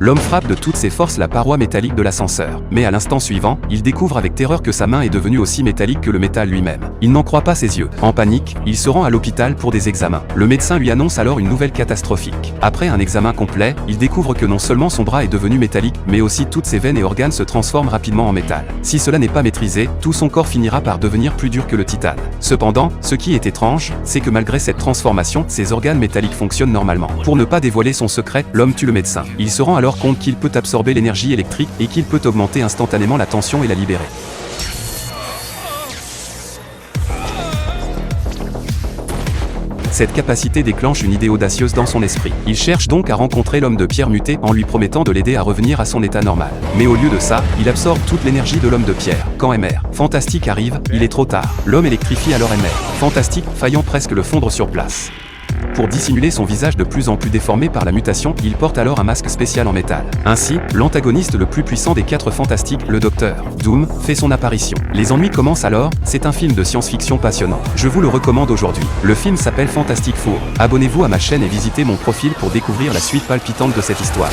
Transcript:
L'homme frappe de toutes ses forces la paroi métallique de l'ascenseur. Mais à l'instant suivant, il découvre avec terreur que sa main est devenue aussi métallique que le métal lui-même. Il n'en croit pas ses yeux. En panique, il se rend à l'hôpital pour des examens. Le médecin lui annonce alors une nouvelle catastrophique. Après un examen complet, il découvre que non seulement son bras est devenu métallique, mais aussi toutes ses veines et organes se transforment rapidement en métal. Si cela n'est pas maîtrisé, tout son corps finira par devenir plus dur que le titane. Cependant, ce qui est étrange, c'est que malgré cette transformation, ses organes métalliques fonctionnent normalement. Pour ne pas dévoiler son secret, l'homme tue le médecin. Il se rend alors compte qu'il peut absorber l'énergie électrique et qu'il peut augmenter instantanément la tension et la libérer. Cette capacité déclenche une idée audacieuse dans son esprit. Il cherche donc à rencontrer l'homme de pierre muté en lui promettant de l'aider à revenir à son état normal. Mais au lieu de ça, il absorbe toute l'énergie de l'homme de pierre. Quand MR Fantastique arrive, il est trop tard. L'homme électrifie alors MR Fantastique, faillant presque le fondre sur place. Pour dissimuler son visage de plus en plus déformé par la mutation, il porte alors un masque spécial en métal. Ainsi, l'antagoniste le plus puissant des 4 fantastiques, le Docteur Doom, fait son apparition. Les ennuis commencent alors, c'est un film de science-fiction passionnant. Je vous le recommande aujourd'hui. Le film s'appelle Fantastic Four. Abonnez-vous à ma chaîne et visitez mon profil pour découvrir la suite palpitante de cette histoire.